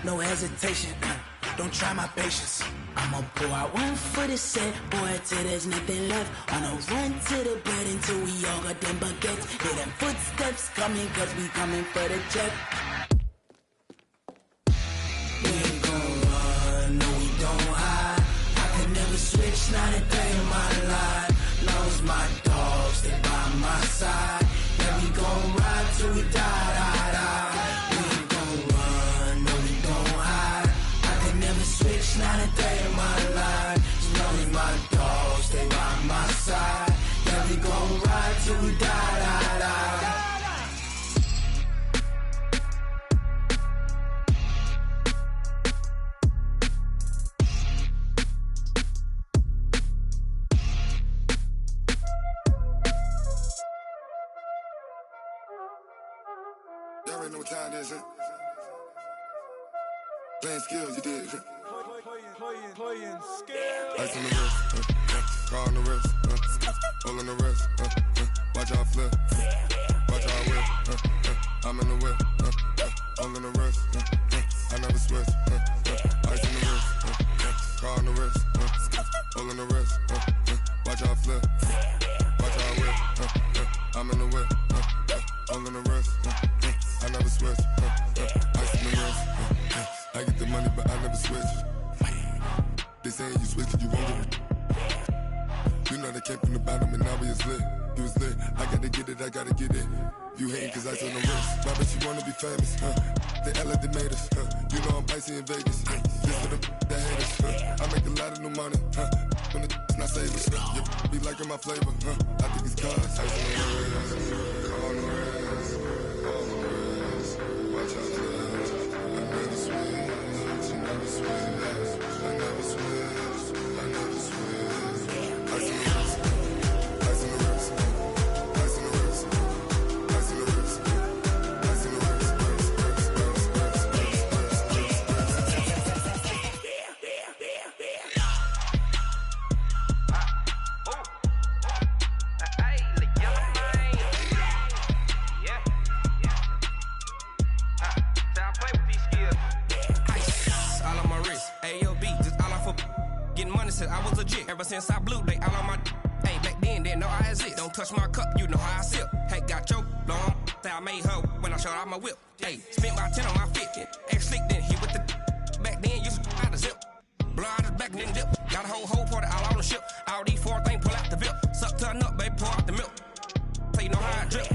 no hesitation. Don't try my patience. I'ma pour out one for the set, boy, till there's nothing left. On a run to the bed until we all got them baguettes. Hear them footsteps coming, cause we coming for the check. We ain't gon' run, no we don't hide. I can never switch, not a day in my life. Long as my dogs stay by my side. Yeah, we gon' ride till we die, die, die. We ain't gon' run, no we don't hide. I can never switch, not a day in my life. As long as my dogs stay by my side. Yeah, we gon' ride till we die, die, die. Y'all already know what time it is, huh? Playing skills, you did. Playing skills. Ice on the wrist, car on the wrist, all on the wrist, watch out flip, watch out whip, I'm in the whip, all on the wrist, I never switch, ice on the wrist, car on the wrist, all on the wrist, watch out flip, watch out whip, I'm in the whip, all on the wrist, I never switch, ice on the wrist, I get the money but I never switch. They saying you switch it, you won't get it. You know they came from the bottom and now we is lit. You was lit, I gotta get it, I gotta get it. You hating cause ice on the wrist. Why bet you wanna be famous, huh? They act like they made us, huh? You know I'm icy in Vegas, just for the haters, huh? I make a lot of new money, huh? When it's not savers, you be liking my flavor, huh? I think it's cause ice on the wrist, on the wrist, on the wrist. Watch out, I never switch, you never switch. I never switch, I never switch. Ice on the wrist, ice on the wrist, ice on the wrist, ice on the wrist, ice on the wrist, I was legit. Ever since I blew, they all on my hey, back then, didn't know I exist. Don't touch my cup, you know how I sip. Hey, got your long, say I made her when I showed out my whip. Hey, spent my 10 on my 50. Ex-slick, then hit with the back then, used to out the zip. Blow out his back, then dip. Got a whole party all on the ship. All these 4 things, pull out the VIP. Suck to a nut, baby, pour out the milk. So you know how I drip.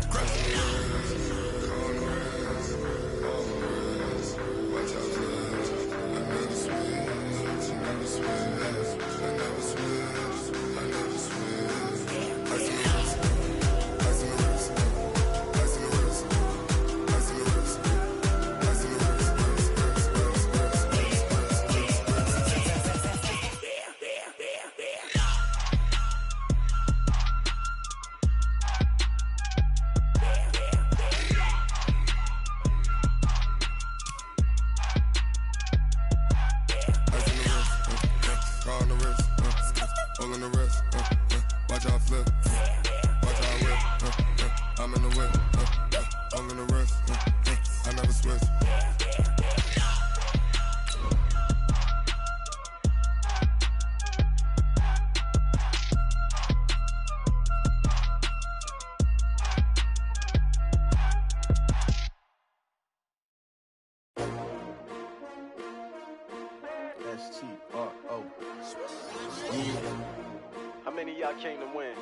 How many of y'all came to win?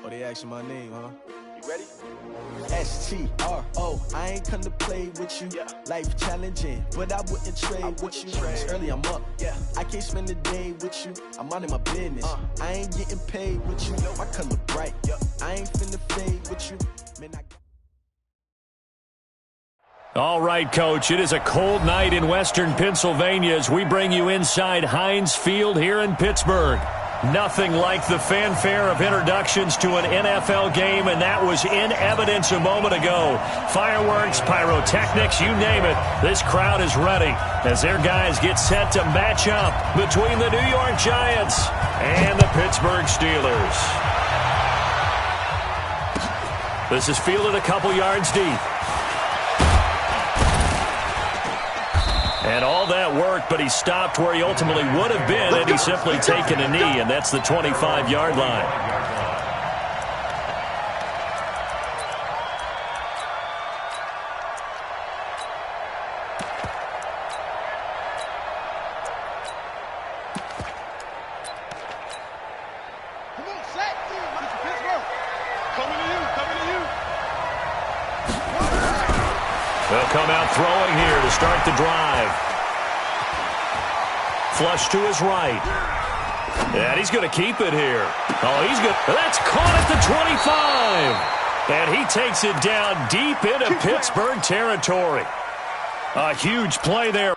Oh, they asking my name, huh? You ready? STRO, I ain't come to play with you. Yeah. Life challenging, but I wouldn't trade with you. It's early, I'm up. Yeah. I can't spend the day with you. I'm minding my business. I ain't getting paid with you. My color bright. I ain't finna fade with you. Man, All right, Coach, it is a cold night in western Pennsylvania as we bring you inside Heinz Field here in Pittsburgh. Nothing like the fanfare of introductions to an NFL game, and that was in evidence a moment ago. Fireworks, pyrotechnics, you name it. This crowd is ready as their guys get set to match up between the New York Giants and the Pittsburgh Steelers. This is fielded a couple yards deep. And all that work, but he stopped where he ultimately would have been had he simply taken a knee, and that's the 25-yard line. They'll come out throwing here to start the drive. Flush to his right. And he's going to keep it here. Oh, he's good. That's caught at the 25. And he takes it down deep into Pittsburgh territory. A huge play there.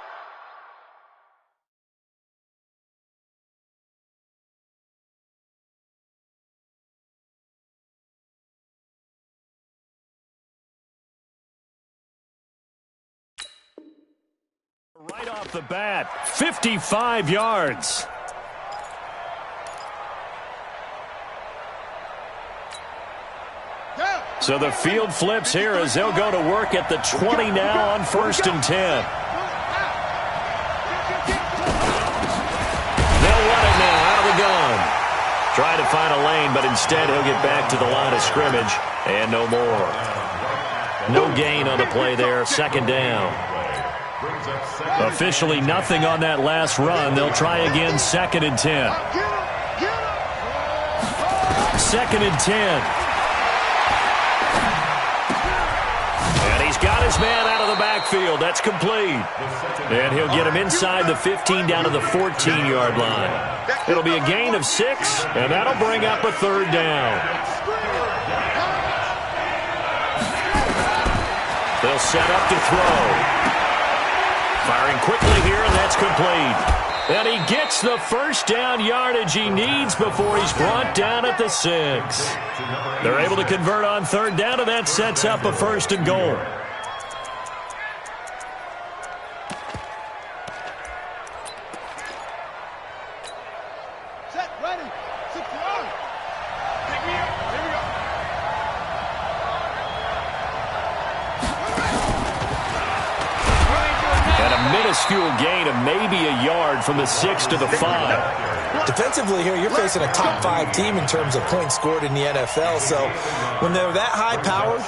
Right off the bat, 55 yards. So the field flips here as they'll go to work at the 20 now on 1st and 10. They'll run it now out of the gun. Try to find a lane, but instead he'll get back to the line of scrimmage and no more. No gain on the play there, 2nd down. Officially nothing on that last run. They'll try again, 2nd and 10. 2nd and 10. And he's got his man out of the backfield. That's complete. And he'll get him inside the 15 down to the 14-yard line. It'll be a gain of 6, and that'll bring up a 3rd down. They'll set up to throw. Firing quickly here, and that's complete. And he gets the 1st down yardage he needs before he's brought down at the 6. They're able to convert on 3rd down, and that sets up a 1st and goal. Set, ready, 61. Pick me up. Here we go. And a minuscule gain of maybe a yard from the 6 to the 5. Defensively here, you're facing a top 5 team in terms of points scored in the NFL. So when they're that high powered,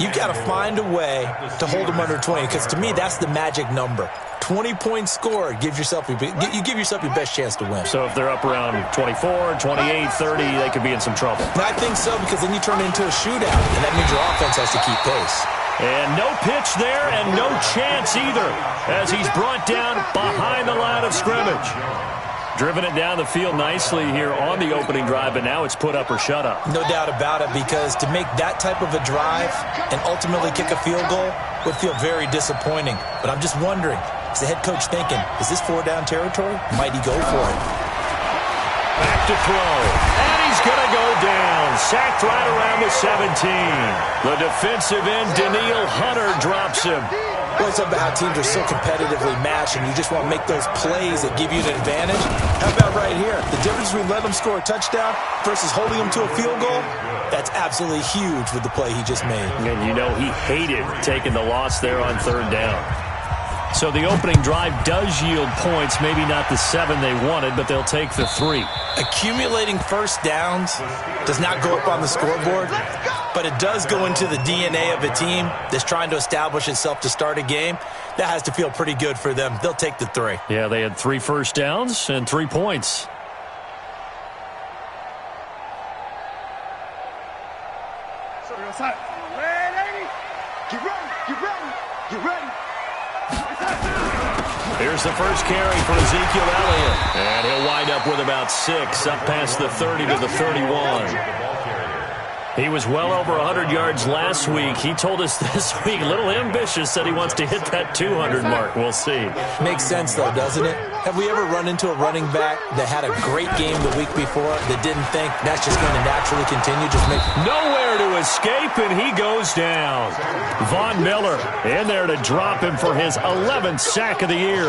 you've got to find a way to hold them under 20. Because to me, that's the magic number. 20 points scored, you give yourself your best chance to win. So if they're up around 24, 28, 30, they could be in some trouble. I think so, because then you turn it into a shootout, and that means your offense has to keep pace. And no pitch there and no chance either as he's brought down behind the line of scrimmage. Driven it down the field nicely here on the opening drive, but now it's put up or shut up. No doubt about it, because to make that type of a drive and ultimately kick a field goal would feel very disappointing. But I'm just wondering, is the head coach thinking, is this 4-down territory? Might he go for it? Back to throw. And he's going to go down. Sacked right around the 17. The defensive end, Daniil Hunter, drops him. Well, it's about how teams are so competitively matched, and you just want to make those plays that give you an advantage. How about right here? The difference between letting them score a touchdown versus holding them to a field goal, that's absolutely huge with the play he just made. And you know he hated taking the loss there on 3rd down. So the opening drive does yield points, maybe not the 7 they wanted, but they'll take the 3. Accumulating 1st downs does not go up on the scoreboard, but it does go into the DNA of a team that's trying to establish itself to start a game. That has to feel pretty good for them. They'll take the 3. Yeah, they had 3 first downs and 3 points. Ready? Get ready, get ready, get ready. Here's the first carry for Ezekiel Elliott. And he'll wind up with about 6, up past the 30 to the 31. He was well over 100 yards last week. He told us this week, a little ambitious, said he wants to hit that 200 mark. We'll see. Makes sense, though, doesn't it? Have we ever run into a running back that had a great game the week before that didn't think that's just going to naturally continue? Just make nowhere to escape, and he goes down. Von Miller in there to drop him for his 11th sack of the year.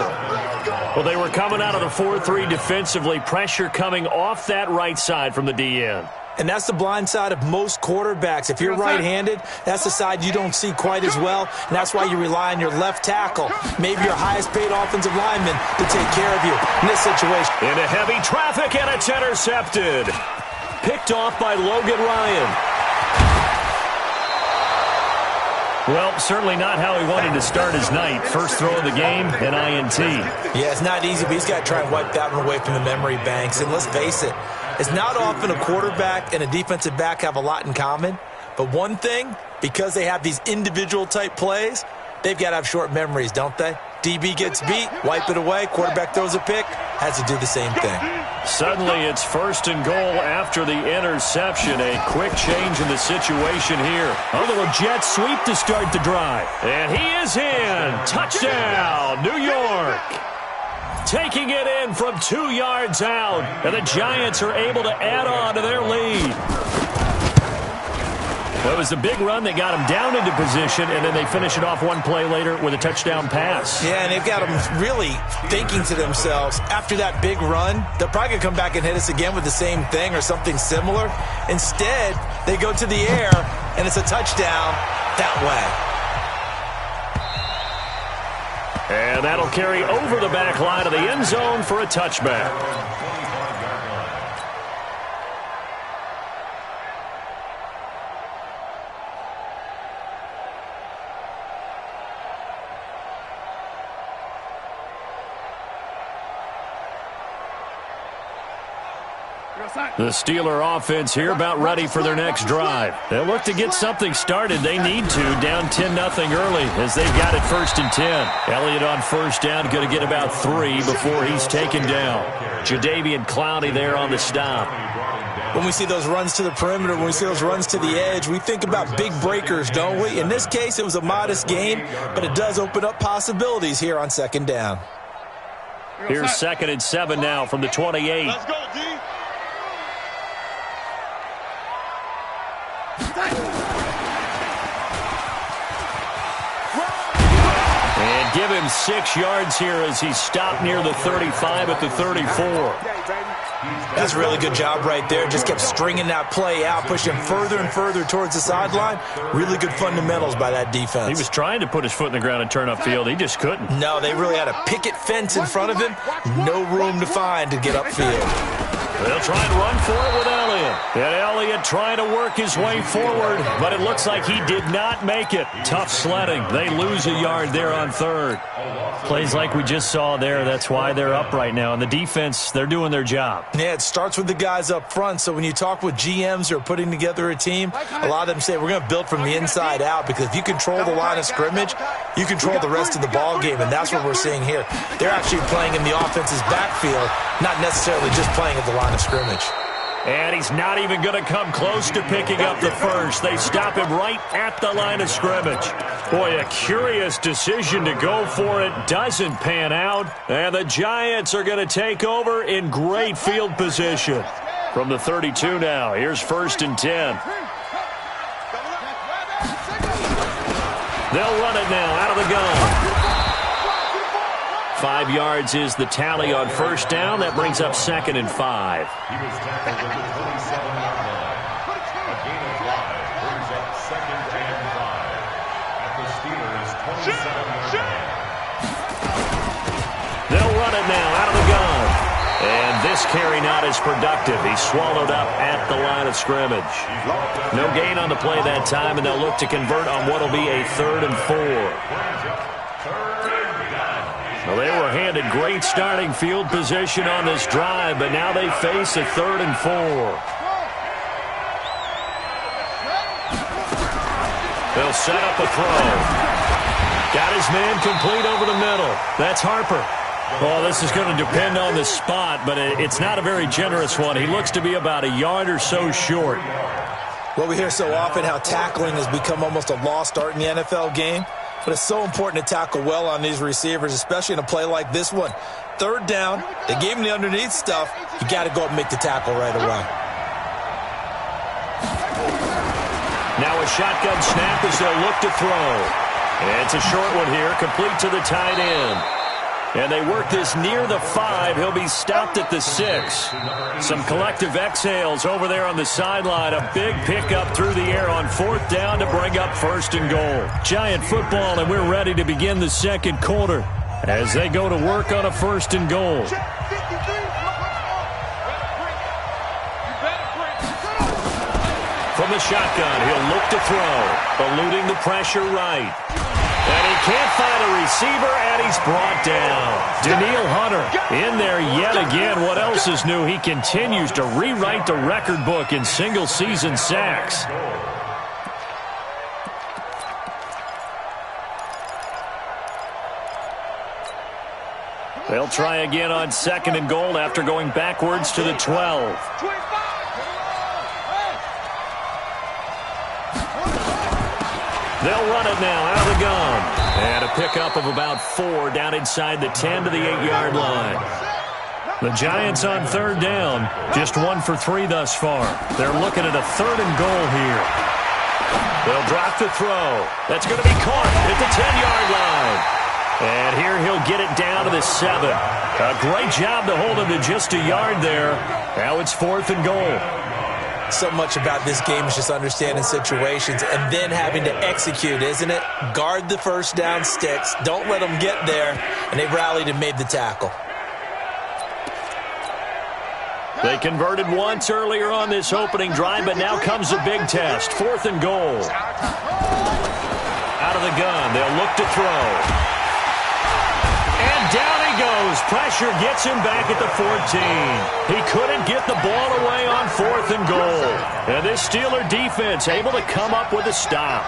Well, they were coming out of the 4-3 defensively. Pressure coming off that right side from the DN. And that's the blind side of most quarterbacks. If you're right-handed, that's the side you don't see quite as well, and that's why you rely on your left tackle, maybe your highest-paid offensive lineman, to take care of you in this situation. Into heavy traffic, and it's intercepted. Picked off by Logan Ryan. Well, certainly not how he wanted to start his night. First throw of the game, an INT. Yeah, it's not easy, but he's got to try and wipe that one away from the memory banks. And let's face it, it's not often a quarterback and a defensive back have a lot in common. But one thing, because they have these individual type plays, they've got to have short memories, don't they? DB gets beat, wipe it away, quarterback throws a pick, has to do the same thing. Suddenly it's first and goal after the interception. A quick change in the situation here. A little jet sweep to start the drive. And he is in. Touchdown, New York. Taking it in from 2 yards out. And the Giants are able to add on to their lead. Well, it was a big run that got them down into position, and then they finish it off one play later with a touchdown pass. Yeah, and they've got them really thinking to themselves, after that big run, they're probably going to come back and hit us again with the same thing or something similar. Instead, they go to the air, and it's a touchdown that way. And that'll carry over the back line of the end zone for a touchback. The Steeler offense here about ready for their next drive. They'll look to get something started. They need to, down 10-0 early as they've got it 1st and 10. Elliott on first down, going to get about 3 before he's taken down. Jadeveon Clowney there on the stop. When we see those runs to the perimeter, when we see those runs to the edge, we think about big breakers, don't we? In this case, it was a modest gain, but it does open up possibilities here on 2nd down. Here's 2nd and 7 now from the 28. Let's go, D. And give him 6 yards here as he stopped near the 35 at the 34. That's a really good job right there. Just kept stringing that play out, pushing further and further towards the sideline. Really good fundamentals by that defense. He was trying to put his foot in the ground and turn upfield. He just couldn't. No, they really had a picket fence in front of him. No room to find to get upfield. They'll try and run for it with Elliott. And Elliott trying to work his way forward, but it looks like he did not make it. Tough sledding. They lose a yard there on 3rd. Plays like we just saw there. That's why they're up right now. And the defense, they're doing their job. Yeah, it starts with the guys up front. So when you talk with GMs who are putting together a team, a lot of them say we're going to build from the inside out, because if you control the line of scrimmage, you control the rest of the ball game, and that's what we're seeing here. They're actually playing in the offense's backfield, not necessarily just playing at the line of scrimmage. And he's not even going to come close to picking up the first. They stop him right at the line of scrimmage. Boy, a curious decision to go for it. Doesn't pan out. And the Giants are going to take over in great field position. From the 32 now, here's 1st and 10. They'll run it now out of the gun. 5 yards is the tally on 1st down. That brings up 2nd and 5. He was tackled at the 27-yard line. A gain of 5 brings up 2nd and 5 at the Steelers' 27-yard line. They'll run it now out of the gun. And this carry not as productive. He's swallowed up at the line of scrimmage. No gain on the play that time, and they'll look to convert on what will be a 3rd and 4. Well, they were handed great starting field position on this drive, but now they face a 3rd and 4. They'll set up a throw. Got his man complete over the middle. That's Harper. Well, this is going to depend on the spot, but it's not a very generous one. He looks to be about a yard or so short. Well, we hear so often how tackling has become almost a lost art in the NFL game. But it's so important to tackle well on these receivers, especially in a play like this one. 3rd down, they gave him the underneath stuff. You got to go up and make the tackle right away. Now a shotgun snap as they'll look to throw. And it's a short one here, complete to the tight end. And they work this near the 5. He'll be stopped at the 6. Some collective exhales over there on the sideline. A big pickup through the air on 4th down to bring up 1st and goal. Giant football, and we're ready to begin the second quarter as they go to work on a 1st and goal. From the shotgun, he'll look to throw, eluding the pressure right. And he can't find a receiver, and he's brought down. Daniil Hunter in there yet again. What else is new? He continues to rewrite the record book in single-season sacks. They'll try again on 2nd and goal after going backwards to the 12. They'll run it now out of the gun. And a pickup of about 4 down inside the 10 to the 8-yard line. The Giants on 3rd down, just 1 for 3 thus far. They're looking at a 3rd and goal here. They'll drop the throw. That's going to be caught at the 10-yard line. And here he'll get it down to the 7. A great job to hold him to just a yard there. Now it's 4th and goal. So much about this game is just understanding situations and then having to execute, isn't it? Guard the first down sticks. Don't let them get there. And they rallied and made the tackle. They converted once earlier on this opening drive, but now comes a big test. 4th and goal. Out of the gun. They'll look to throw. And down he goes. Pressure gets him back at the 14. He couldn't get the ball away on 4th and goal. And this Steeler defense able to come up with a stop.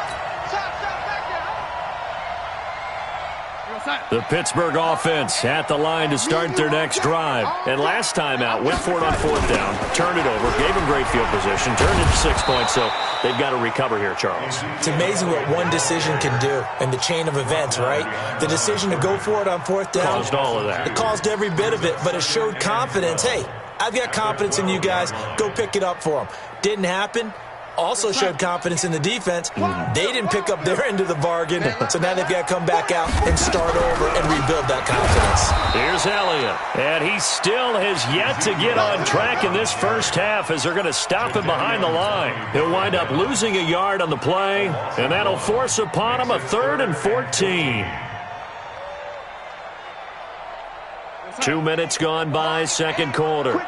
The Pittsburgh offense at the line to start their next drive. And last time out, went for it on 4th down, turned it over, gave him great field position, turned it to 6 points, so they've got to recover here, Charles. It's amazing what one decision can do in the chain of events, right? The decision to go for it on 4th down. Caused all of that. It caused every bit of it, but it showed confidence. Hey, I've got confidence in you guys. Go pick it up for them. Didn't happen. Also showed confidence in the defense. They didn't pick up their end of the bargain, so now they've got to come back out and start over and rebuild that confidence. Here's Elliott, and he still has yet to get on track in this first half as they're going to stop him behind the line. He'll wind up losing a yard on the play, and that'll force upon him a 3rd and 14. 2 minutes gone by, second quarter.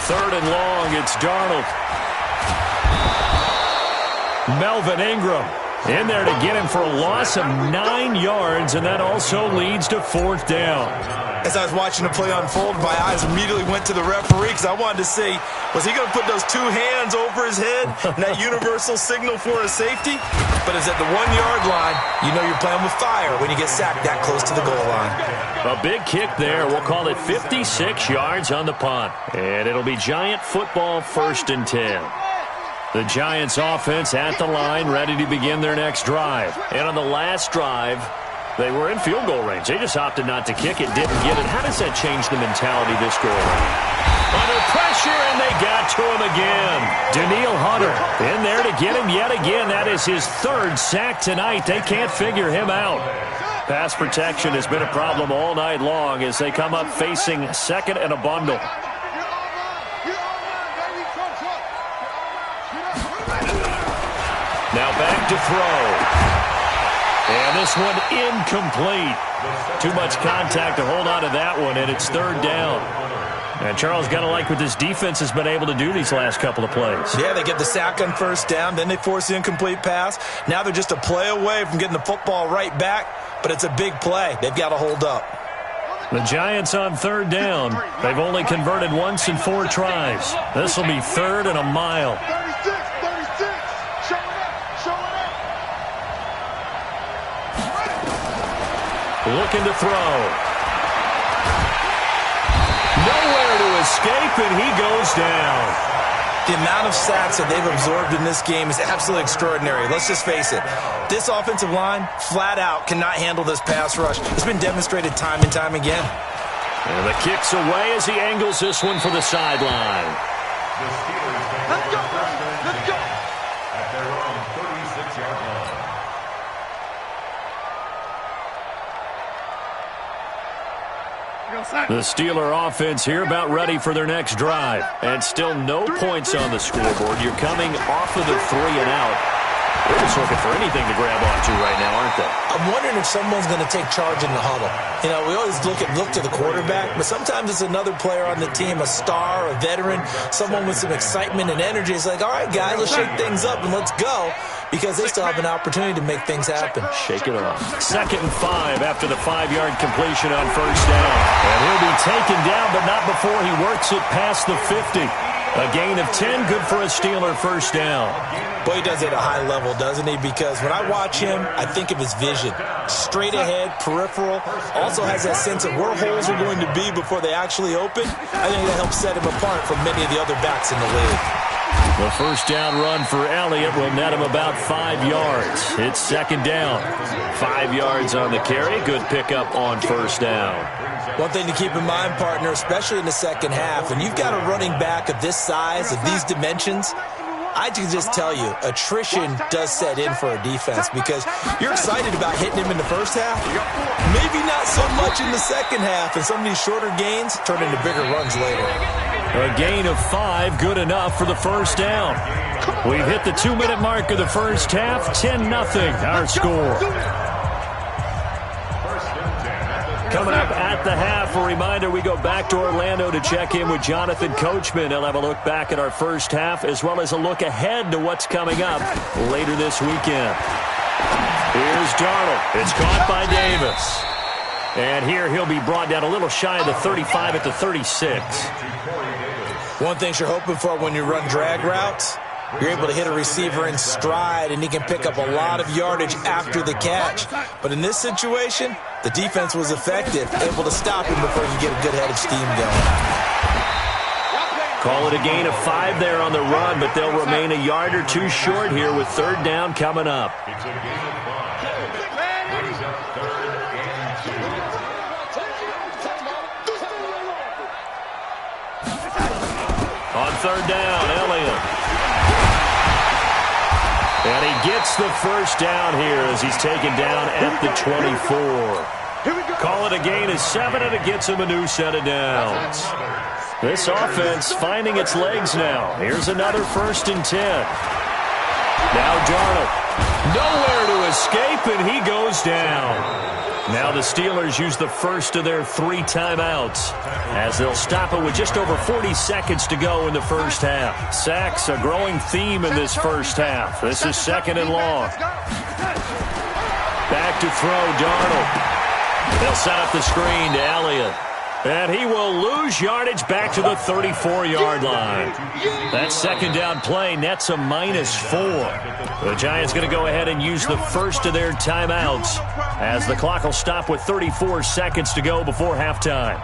3rd and long, it's Darnold. Melvin Ingram in there to get him for a loss of 9 yards, and that also leads to 4th down. As I was watching the play unfold, my eyes immediately went to the referee because I wanted to see, was he going to put those 2 hands over his head and that universal signal for a safety? But it's at the 1-yard line. You know you're playing with fire when you get sacked that close to the goal line. A big kick there. We'll call it 56 yards on the punt. And it'll be Giant football, 1st and 10. The Giants offense at the line, ready to begin their next drive. And on the last drive, they were in field goal range. They just opted not to kick it, didn't get it. How does that change the mentality this go around? Under pressure, and they got to him again. Daniil Hunter in there to get him yet again. That is his 3rd sack tonight. They can't figure him out. Pass protection has been a problem all night long as they come up facing 2nd and a bundle. Now back to throw. And this one incomplete. Too much contact to hold on to that one, and it's 3rd down. And Charles, got to like what this defense has been able to do these last couple of plays. Yeah, they get the sack on 1st down, then they force the incomplete pass. Now they're just a play away from getting the football right back, but it's a big play. They've got to hold up. The Giants on 3rd down. They've only converted once in 4 tries. This will be 3rd and a mile. 36, 36. Show it up. Looking to throw. Nowhere to escape, and he goes down. The amount of sacks that they've absorbed in this game is absolutely extraordinary. Let's just face it. This offensive line, flat out, cannot handle this pass rush. It's been demonstrated time and time again. And the kick's away as he angles this one for the sideline. Let's go, Let's go. At their own 36-yard line. The Steeler offense here about ready for their next drive. And still no points on the scoreboard. You're coming off of the 3-and-out. They're just looking for anything to grab onto right now, aren't they? I'm wondering if someone's going to take charge in the huddle. You know, we always look to the quarterback, but sometimes it's another player on the team, a star, a veteran, someone with some excitement and energy. It's like, all right, guys, let's shake things up and let's go, because they still have an opportunity to make things happen. Shake it off. 2nd and 5 after the 5-yard completion on 1st down. And he'll be taken down, but not before he works it past the 50. A gain of 10, good for a Steeler 1st down. Boy, he does it at a high level, doesn't he? Because when I watch him, I think of his vision. Straight ahead, peripheral, also has that sense of where holes are going to be before they actually open. I think that helps set him apart from many of the other backs in the league. The 1st down run for Elliott will net him about 5 yards. It's 2nd down. 5 yards on the carry. Good pickup on 1st down. One thing to keep in mind, partner, especially in the second half, when you've got a running back of this size, of these dimensions, I can just tell you, attrition does set in for a defense, because you're excited about hitting him in the first half. Maybe not so much in the second half, and some of these shorter gains turn into bigger runs later. A gain of 5, good enough for the 1st down. We've hit the 2-minute mark of the first half, 10-0 our score. Coming up at the half, a reminder, we go back to Orlando to check in with Jonathan Coachman. He'll have a look back at our first half, as well as a look ahead to what's coming up later this weekend. Here's Darnold. It's caught by Davis. And here he'll be brought down a little shy of the 35 at the 36. One thing you're hoping for when you run drag routes, you're able to hit a receiver in stride, and he can pick up a lot of yardage after the catch. But in this situation, the defense was effective, able to stop him before you get a good head of steam going. Call it a gain of 5 there on the run, but they'll remain a yard or two short here with 3rd down coming up. It's a gain of 5. Brings up 3rd and 2. On 3rd down, Elliott. And he gets the 1st down here as he's taken down at the 24. Call it a gain of 7, and it gets him a new set of downs. This offense finding its legs now. Here's another 1st and 10. Now Darnold. Nowhere to escape, and he goes down. Now the Steelers use the first of their 3 timeouts, as they'll stop it with just over 40 seconds to go in the first half. Sacks, a growing theme in this first half. This is 2nd and long. Back to throw, Darnold. They'll set up the screen to Elliott. And he will lose yardage back to the 34-yard line. That 2nd down play nets a -4. The Giants going to go ahead and use the first of their timeouts, as the clock will stop with 34 seconds to go before halftime.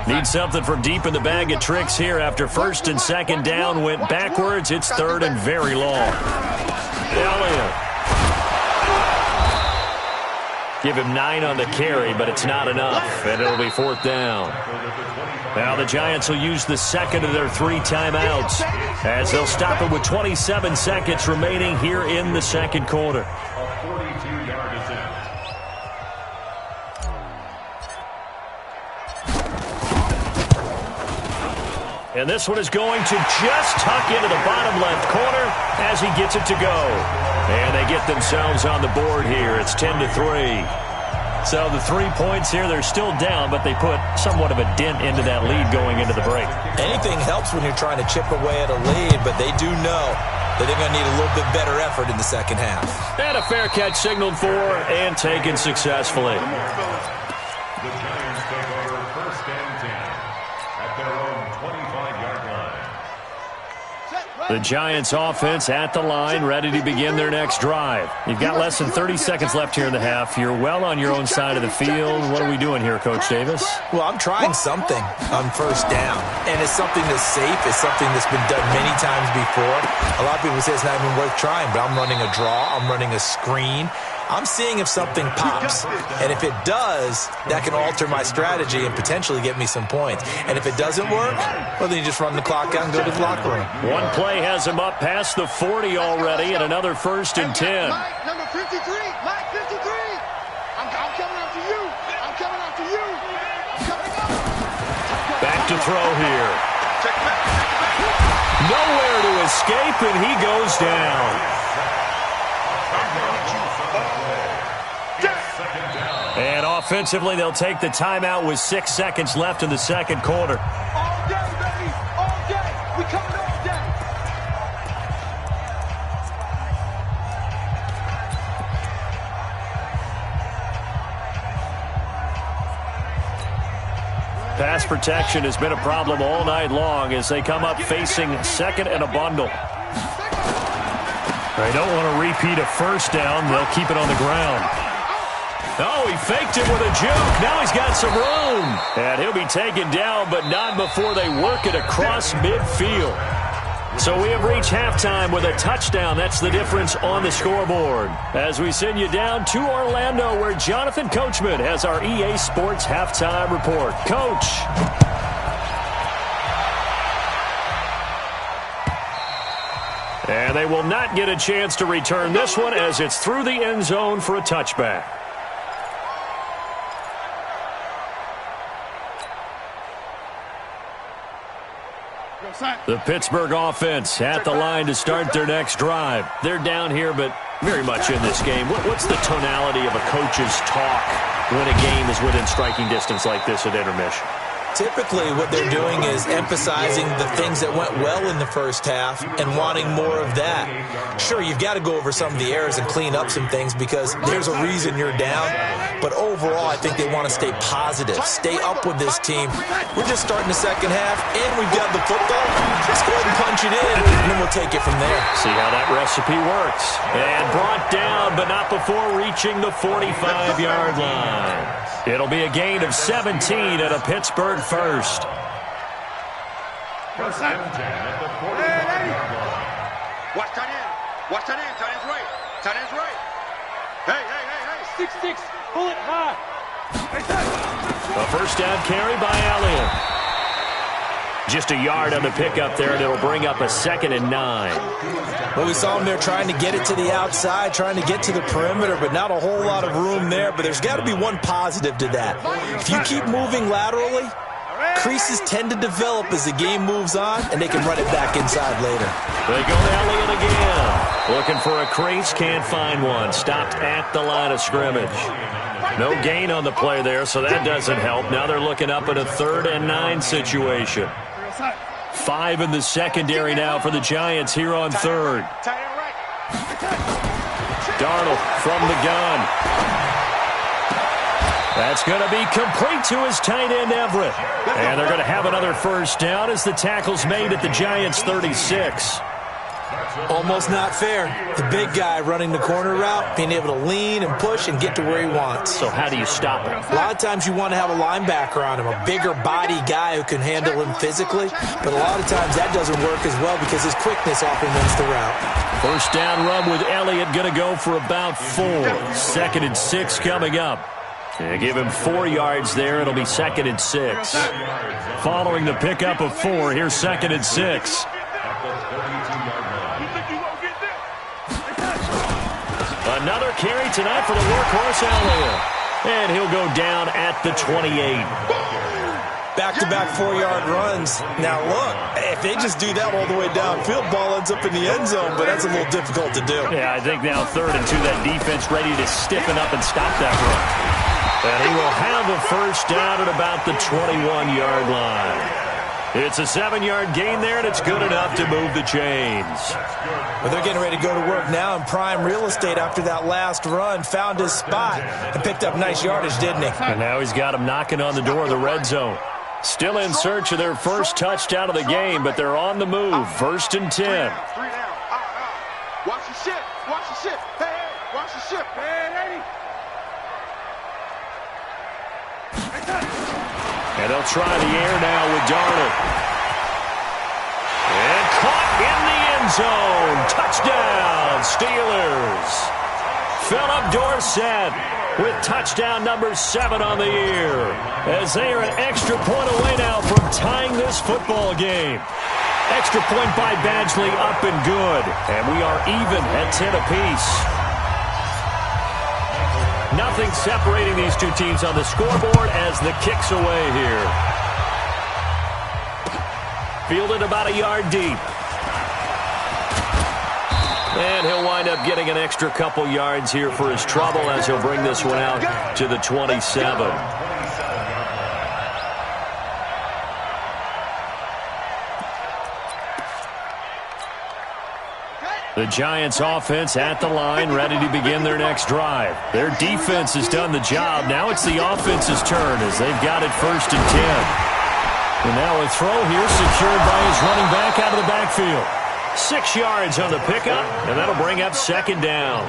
Need something from deep in the bag of tricks here after 1st and 2nd down went backwards. It's 3rd and very long. Elliott. Give him 9 on the carry, but it's not enough, and it'll be 4th down. Now the Giants will use the 2nd of their 3 timeouts, as they'll stop it with 27 seconds remaining here in the 2nd quarter. A 42-yard attempt. And this one is going to just tuck into the bottom left corner as he gets it to go. And they get themselves on the board here. It's 10-3. So the 3 points here, they're still down, but they put somewhat of a dent into that lead going into the break. Anything helps when you're trying to chip away at a lead, but they do know that they're going to need a little bit better effort in the second half. And a fair catch signaled for and taken successfully. The Giants take over 1st and 10 at their own 25-yard line. The Giants offense at the line, ready to begin their next drive. You've got less than 30 seconds left here in the half. You're well on your own side of the field. What are we doing here, Coach Davis? Well, I'm trying something on 1st down, and it's something that's safe. It's something that's been done many times before. A lot of people say it's not even worth trying, but I'm running a draw. I'm running a screen. I'm seeing if something pops, and if it does, that can alter my strategy and potentially get me some points. And if it doesn't work, well, then you just run the clock out and go to the locker room. One play has him up past the 40 already, and another 1st and 10. Number 53, Mike 53. I'm coming after you. I'm coming after you. I'm coming up. Back to throw here. Nowhere to escape, and he goes down. And offensively, they'll take the timeout with 6 seconds left in the second quarter. All day, baby. All day. We coming all day. Pass protection has been a problem all night long as they come up facing second and a bundle. They don't want to repeat a first down. They'll keep it on the ground. Oh, he faked it with a juke. Now he's got some room. And he'll be taken down, but not before they work it across midfield. So we have reached halftime with a touchdown. That's the difference on the scoreboard. As we send you down to Orlando, where Jonathan Coachman has our EA Sports halftime report. Coach. And they will not get a chance to return this one as it's through the end zone for a touchback. The Pittsburgh offense at the line to start their next drive. They're down here, but very much in this game. What's the tonality of a coach's talk when a game is within striking distance like this at intermission? Typically, what they're doing is emphasizing the things that went well in the first half and wanting more of that. Sure, you've got to go over some of the errors and clean up some things because there's a reason you're down. But overall, I think they want to stay positive, stay up with this team. We're just starting the second half, and we've got the football. Let's go ahead and punch it in, and then we'll take it from there. See how that recipe works. And brought down, but not before reaching the 45-yard line. It'll be a gain of 17 at a Pittsburgh first. Watch that in. Watch that in. Tight end's right. Tight end's right. Hey. 6-6. Pull it high. A first down carry by Elliott. Just a yard on the pickup there, and it'll bring up a 2nd and 9. Well, we saw him there trying to get it to the outside, trying to get to the perimeter, but not a whole lot of room there. But there's got to be one positive to that. If you keep moving laterally, creases tend to develop as the game moves on, and they can run it back inside later. They go to Elliott again. Looking for a crease, can't find one. Stopped at the line of scrimmage. No gain on the play there, so that doesn't help. Now they're looking up at a 3rd and 9 situation. 5 in the secondary now for the Giants here on 3rd. Darnold from the gun. That's going to be complete to his tight end, Everett. And they're going to have another first down as the tackle's made at the Giants' 36. Almost not fair. The big guy running the corner route, being able to lean and push and get to where he wants. So how do you stop it? A lot of times you want to have a linebacker on him, a bigger body guy who can handle him physically, but a lot of times that doesn't work as well because his quickness often wins the route. First down run with Elliott, going to go for about 4. 2nd and 6 coming up. They give him 4 yards there. It'll be 2nd and 6. Following the pickup of 4, here's 2nd and 6. Another carry tonight for the workhorse Elliott. And he'll go down at the 28. Back-to-back 4-yard runs. Now, look, if they just do that all the way downfield, ball ends up in the end zone, but that's a little difficult to do. Yeah, I think now 3rd and 2, that defense ready to stiffen up and stop that run. And he will have a first down at about the 21-yard line. It's a 7-yard gain there, and it's good enough to move the chains. Well, they're getting ready to go to work now in prime real estate after that last run. Found his spot and picked up nice yardage, didn't he? And now he's got him knocking on the door of the red zone. Still in search of their first touchdown of the game, but they're on the move. 1st and 10. 3 down. Watch your ship. Watch your ship. Hey, watch your ship. Hey. And they'll try the air now with Darnold. And caught in the end zone. Touchdown, Steelers. Philip Dorsett with touchdown number 7 on the year. As they are an extra point away now from tying this football game. Extra point by Badgley up and good. And we are even at 10 apiece. Nothing separating these two teams on the scoreboard as the kick's away here. Fielded about a yard deep. And he'll wind up getting an extra couple yards here for his trouble as he'll bring this one out to the 27. The Giants offense at the line, ready to begin their next drive. Their defense has done the job. Now it's the offense's turn as they've got it 1st and 10. And now a throw here secured by his running back out of the backfield. 6 yards on the pickup, and that'll bring up 2nd down.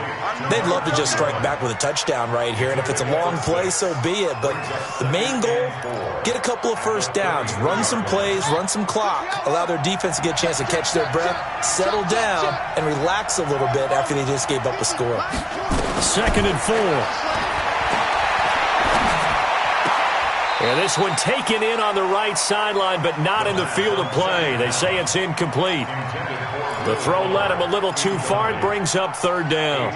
They'd love to just strike back with a touchdown right here, and if it's a long play, so be it. But the main goal, get a couple of first downs, run some plays, run some clock, allow their defense to get a chance to catch their breath, settle down, and relax a little bit after they just gave up a score. 2nd and 4. And this one taken in on the right sideline, but not in the field of play. They say it's incomplete. The throw led him a little too far. It brings up 3rd down.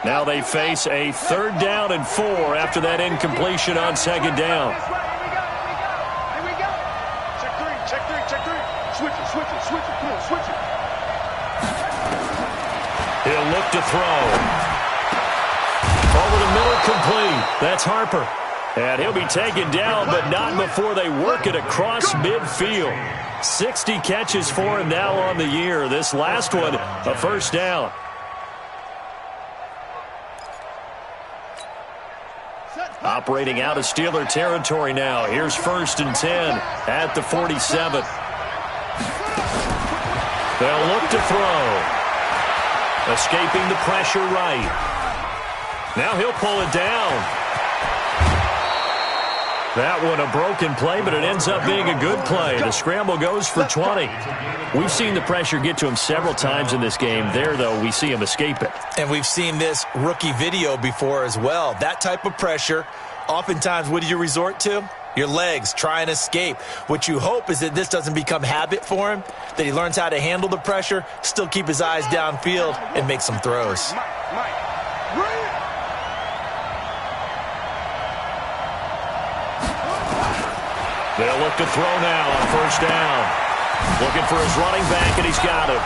Now they face a 3rd down and 4 after that incompletion on 2nd down. Here we go. Check three. Switch it. Come on, switch it. He'll look to throw. Over the middle, complete. That's Harper. And he'll be taken down, but not before they work it across midfield. 60 catches for him now on the year. This last one, a 1st down. Operating out of Steeler territory now. Here's 1st and 10 at the 47. They'll look to throw. Escaping the pressure right. Now he'll pull it down. That one a broken play, but it ends up being a good play. The scramble goes for 20. We've seen the pressure get to him several times in this game. There, though, we see him escape it. And we've seen this rookie video before as well. That type of pressure, oftentimes, what do you resort to? Your legs, try and escape. What you hope is that this doesn't become habit for him, that he learns how to handle the pressure, still keep his eyes downfield, and make some throws. They'll look to throw now on 1st down. Looking for his running back, and he's got him.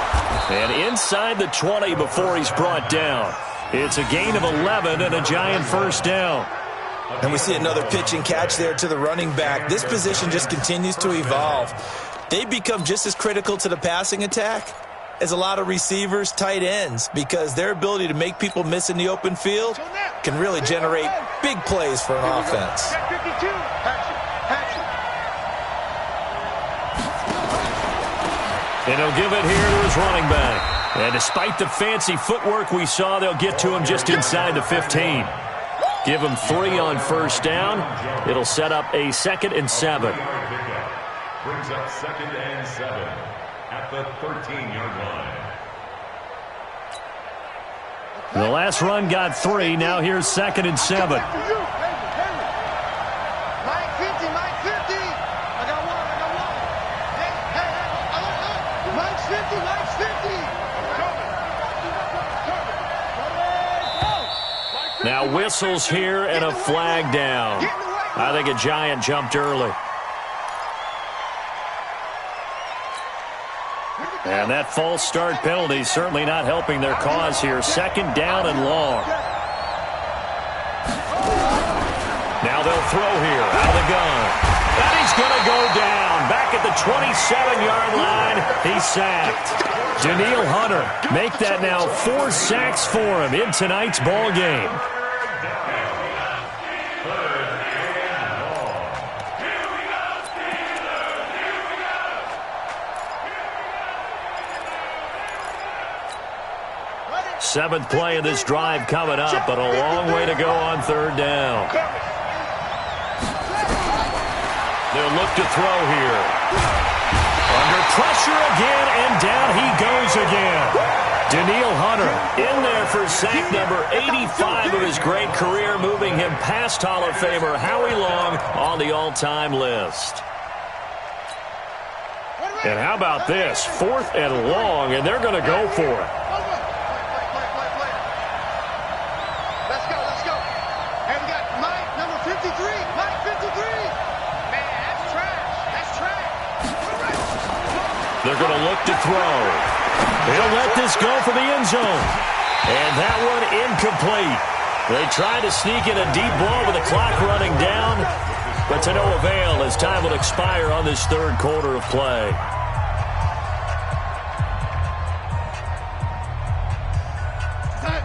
And inside the 20 before he's brought down. It's a gain of 11 and a Giant 1st down. And we see another pitch and catch there to the running back. This position just continues to evolve. They become just as critical to the passing attack as a lot of receivers, tight ends, because their ability to make people miss in the open field can really generate big plays for an offense. And he'll give it here to his running back. And despite the fancy footwork we saw, they'll get to him just inside the 15. Give him 3 on 1st down. It'll set up a 2nd and 7. Brings up 2nd and 7 at the 13-yard line. The last run got 3. Now here's 2nd and 7. Mike 50. I got one. Hey, Mike's 50. Now whistles here and a flag down. I think a Giant jumped early. And that false start penalty certainly not helping their cause here. 2nd down and long. Now they'll throw here out of the gun. And he's going to go down. Back at the 27-yard line. He's sacked. Daniil Hunter make that now 4 sacks for him in tonight's ball game. Seventh play of this drive coming up, but a long way to go on 3rd down. They'll look to throw here. Under pressure again, and down he goes again. Daniil Hunter in there for sack number 85 of his great career, moving him past Hall of Famer Howie Long on the all-time list. And how about this? 4th and long, and they're going to go for it. Let's go, let's go. And we got Mike, number 53. Mike, 53. Man, that's trash. That's trash. They're going to look to throw. They'll let this go for the end zone. And that one incomplete. They try to sneak in a deep ball with the clock running down, but to no avail as time will expire on this third quarter of play.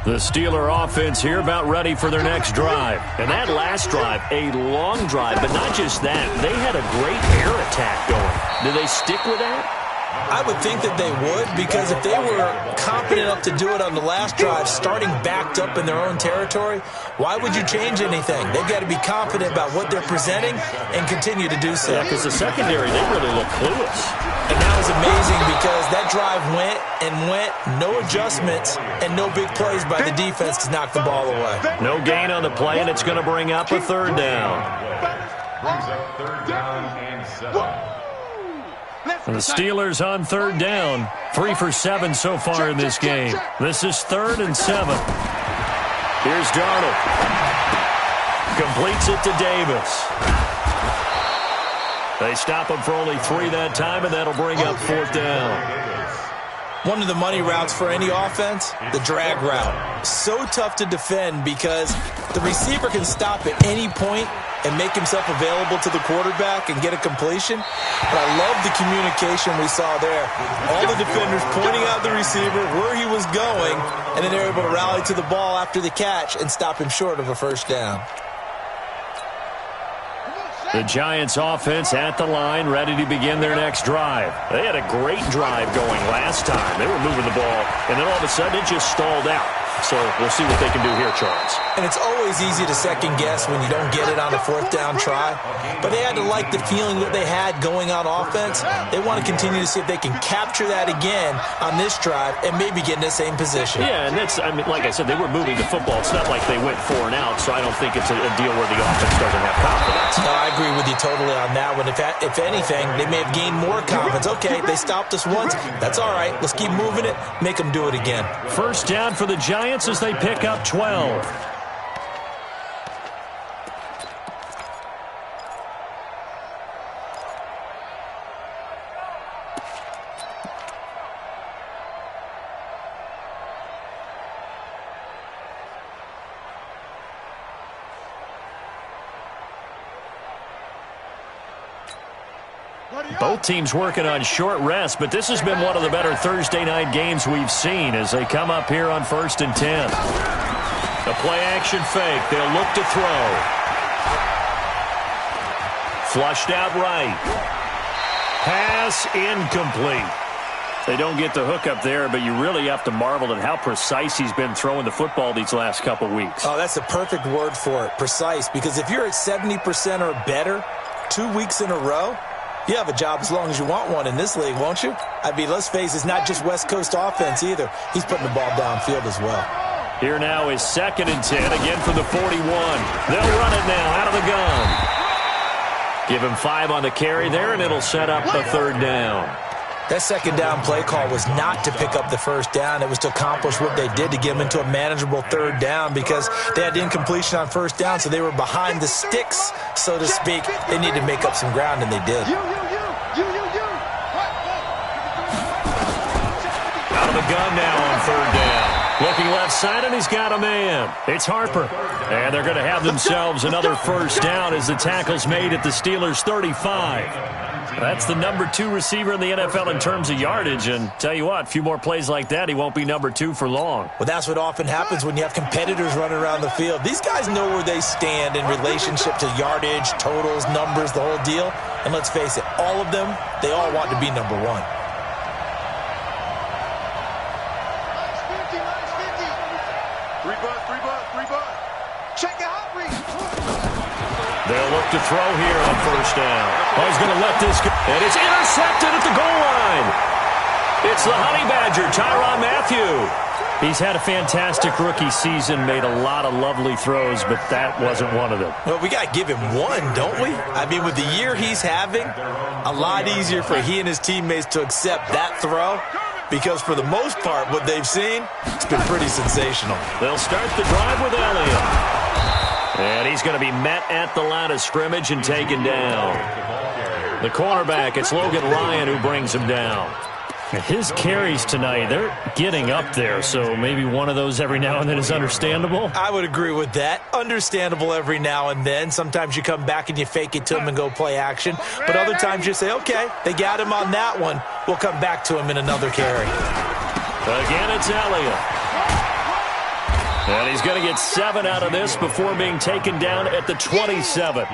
The Steeler offense here about ready for their next drive. And that last drive, a long drive, but not just that. They had a great air attack going. Do they stick with that? I would think that they would, because if they were confident enough to do it on the last drive, starting backed up in their own territory, why would you change anything? They've got to be confident about what they're presenting and continue to do so. Yeah, because the secondary, they really look clueless. And that was amazing because that drive went and went, no adjustments, and no big plays by the defense to knock the ball away. No gain on the play, and it's going to bring up a third down. Brings up 3rd down and 7. And the Steelers on 3rd down, 3 for 7 so far in this game. This is 3rd and 7. Here's Darnold. Completes it to Davis. They stop him for only 3 that time, and that'll bring up 4th down. One of the money routes for any offense, the drag route. So tough to defend because the receiver can stop at any point and make himself available to the quarterback and get a completion. But I love the communication we saw there. All the defenders pointing out the receiver, where he was going, and then they're able to rally to the ball after the catch and stop him short of a first down. The Giants offense at the line, ready to begin their next drive. They had a great drive going last time. They were moving the ball, and then all of a sudden it just stalled out. So we'll see what they can do here, Charles. And it's always easy to second guess when you don't get it on a 4th down try. But they had to like the feeling that they had going on offense. They want to continue to see if they can capture that again on this drive and maybe get in the same position. Yeah, and that's, I mean, like I said, they were moving the football. It's not like they went 4 and out, so I don't think it's a deal where the offense doesn't have confidence. No, I agree with you totally on that one. If anything, they may have gained more confidence. Okay, they stopped us once. That's all right. Let's keep moving it. Make them do it again. First down for the Giants as they pick up 12. Both teams working on short rest, but this has been one of the better Thursday night games we've seen as they come up here on 1st and 10. A play-action fake. They'll look to throw. Flushed out right. Pass incomplete. They don't get the hook up there, but you really have to marvel at how precise he's been throwing the football these last couple weeks. Oh, that's a perfect word for it, precise, because if you're at 70% or better 2 weeks in a row, you have a job as long as you want one in this league, won't you? I mean, let's face it, it's not just West Coast offense either. He's putting the ball downfield as well. Here now is 2nd and 10, again for the 41. They'll run it now out of the gun. Give him 5 on the carry there, and it'll set up a 3rd down. That 2nd down play call was not to pick up the 1st down. It was to accomplish what they did to get them into a manageable 3rd down because they had incompletion on 1st down, so they were behind the sticks, so to speak. They needed to make up some ground, and they did. Out of the gun now on 3rd down. Looking left side, and he's got a man. It's Harper. And they're going to have themselves another 1st down as the tackle's made at the Steelers' 35. That's the number 2 receiver in the NFL in terms of yardage. And tell you what, a few more plays like that, he won't be number 2 for long. Well, that's what often happens when you have competitors running around the field. These guys know where they stand in relationship to yardage, totals, numbers, the whole deal. And let's face it, all of them, they all want to be number 1. They'll look to throw here on 1st down. Oh, he's going to let this go. And it's intercepted at the goal line. It's the Honey Badger, Tyrann Mathieu. He's had a fantastic rookie season, made a lot of lovely throws, but that wasn't one of them. Well, we got to give him one, don't we? I mean, with the year he's having, a lot easier for he and his teammates to accept that throw because for the most part, what they've seen, it's been pretty sensational. They'll start the drive with Elliott. And he's going to be met at the line of scrimmage and taken down. The cornerback, it's Logan Ryan who brings him down. His carries tonight, they're getting up there, so maybe one of those every now and then is understandable. I would agree with that. Understandable every now and then. Sometimes you come back and you fake it to him and go play action. But other times you say, okay, they got him on that one. We'll come back to him in another carry. Again, it's Elliott. And he's going to get 7 out of this before being taken down at the 27.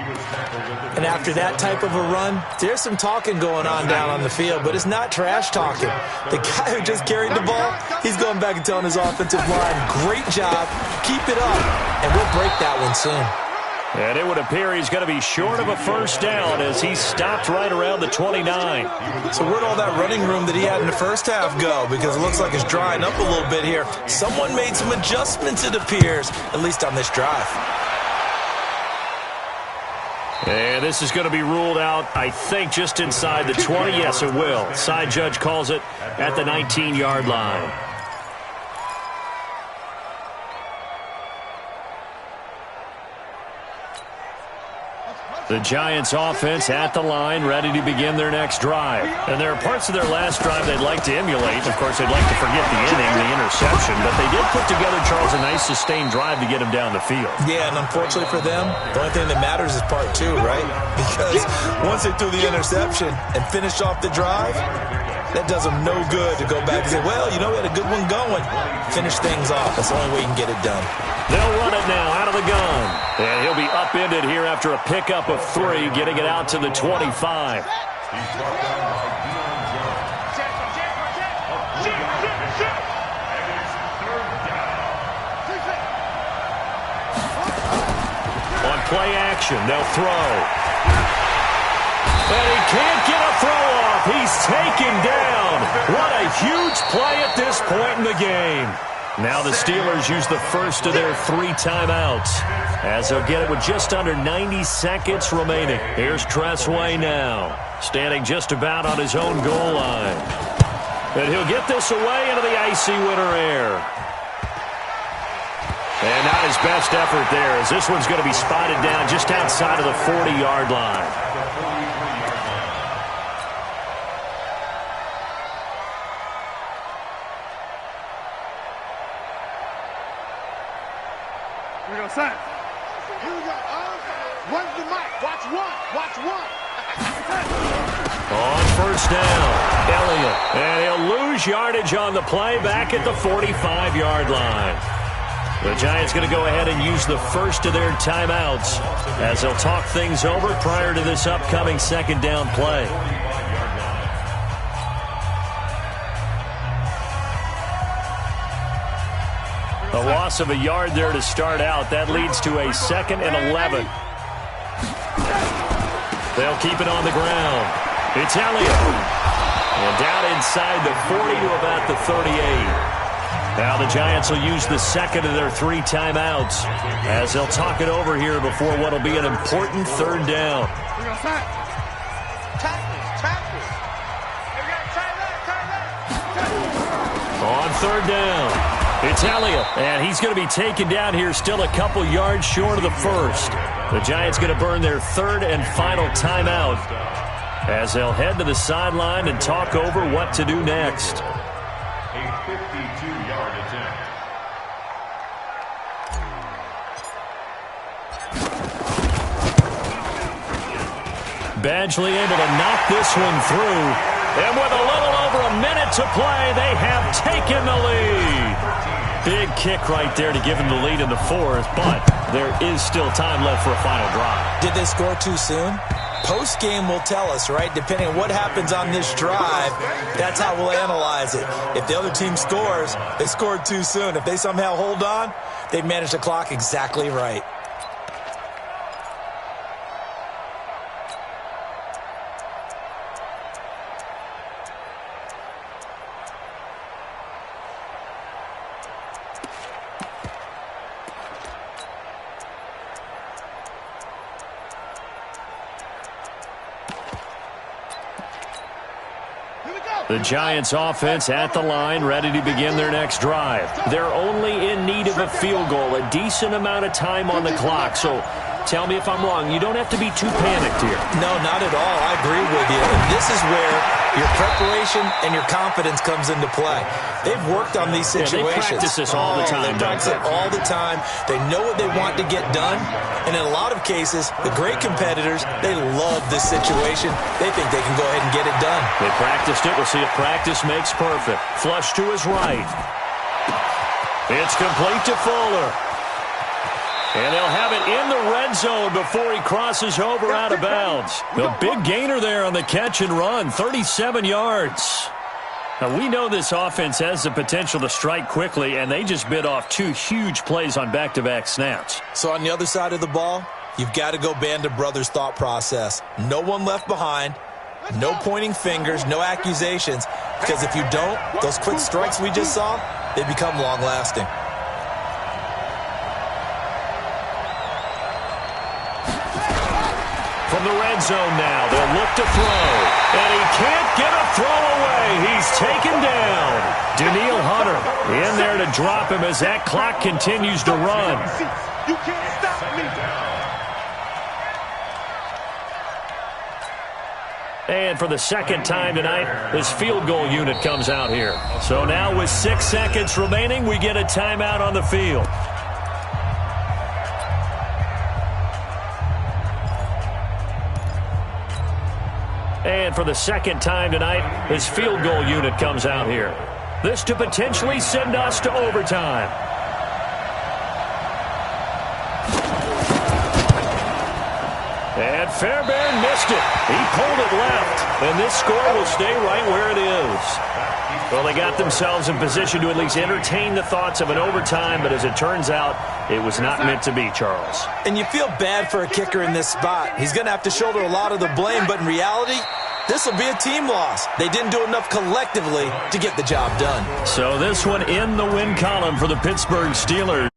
And after that type of a run, there's some talking going on down on the field, but it's not trash talking. The guy who just carried the ball, he's going back and telling his offensive line, great job, keep it up, and we'll break that one soon. And it would appear he's going to be short of a first down as he's stopped right around the 29. So where'd all that running room that he had in the first half go? Because it looks like it's drying up a little bit here. Someone made some adjustments, it appears, at least on this drive. And this is going to be ruled out, I think, just inside the 20. Yes, it will. Side judge calls it at the 19-yard line. The Giants offense at the line, ready to begin their next drive. And there are parts of their last drive they'd like to emulate. Of course, they'd like to forget the inning, the interception. But they did put together, Charles, a nice sustained drive to get him down the field. Yeah, and unfortunately for them, the only thing that matters is part 2, right? Because once they threw the interception and finished off the drive, that does them no good to go back and say, well, you know, we had a good one going. Finish things off. That's the only way you can get it done. They'll run it now out of the gun. And he'll be upended here after a pickup of 3, getting it out to the 25. On play action, they'll throw. And he can't get a throw off. He's taken down. What a huge play at this point in the game. Now the Steelers use the first of their 3 timeouts as they'll get it with just under 90 seconds remaining. Here's Tressway now, standing just about on his own goal line. And he'll get this away into the icy winter air. And not his best effort there, as this one's going to be spotted down just outside of the 40-yard line. Here we go. Where's the mic? Watch one. Watch one. On first down, Elliott. And he'll lose yardage on the play back at the 45-yard line. The Giants going to go ahead and use the first of their timeouts as they'll talk things over prior to this upcoming second down play. A loss of a yard there to start out. That leads to a 2nd and 11. They'll keep it on the ground. It's Elliott. And down inside the 40 to about the 38. Now the Giants will use the second of their 3 timeouts as they'll talk it over here before what will be an important 3rd down. On 3rd down. It's Elliott, and he's going to be taken down here still a couple yards short of the first. The Giants going to burn their 3rd and final timeout as they'll head to the sideline and talk over what to do next. A 52-yard attempt. Badgley able to knock this one through. And with a little over a minute to play, they have taken the lead. Big kick right there to give them the lead in the 4th, but there is still time left for a final drive. Did they score too soon? Post-game will tell us, right? Depending on what happens on this drive, that's how we'll analyze it. If the other team scores, they scored too soon. If they somehow hold on, they managed the clock exactly right. The Giants offense at the line, ready to begin their next drive. They're only in need of a field goal, a decent amount of time on the clock. So tell me if I'm wrong. You don't have to be too panicked here. No, not at all. I agree with you. And this is where your preparation and your confidence comes into play. They've worked on these situations. They practice this all the time. They practice it all the time. They know what they want to get done. And in a lot of cases, the great competitors, they love this situation. They think they can go ahead and get it done. They practiced it. We'll see if practice makes perfect. Flush to his right. It's complete to Fuller. And they'll have it in the red zone before he crosses over out of bounds. A big gainer there on the catch and run, 37 yards. Now, we know this offense has the potential to strike quickly, and they just bit off 2 huge plays on back-to-back snaps. So on the other side of the ball, you've got to go Band of Brothers thought process. No one left behind, no pointing fingers, no accusations, because if you don't, those quick strikes we just saw, they become long-lasting. From the red zone now, they'll look to throw. And he can't get a throw away. He's taken down. Daniil Hunter in there to drop him as that clock continues to run. You can't stop me. And for the second time tonight, this field goal unit comes out here. So now with 6 seconds remaining, we get a timeout on the field. And for the second time tonight, this field goal unit comes out here. This to potentially send us to overtime. And Fairbairn missed it. He pulled it left. And this score will stay right where it is. Well, they got themselves in position to at least entertain the thoughts of an overtime, but as it turns out, it was not meant to be, Charles. And you feel bad for a kicker in this spot. He's going to have to shoulder a lot of the blame, but in reality, this will be a team loss. They didn't do enough collectively to get the job done. So this one in the win column for the Pittsburgh Steelers.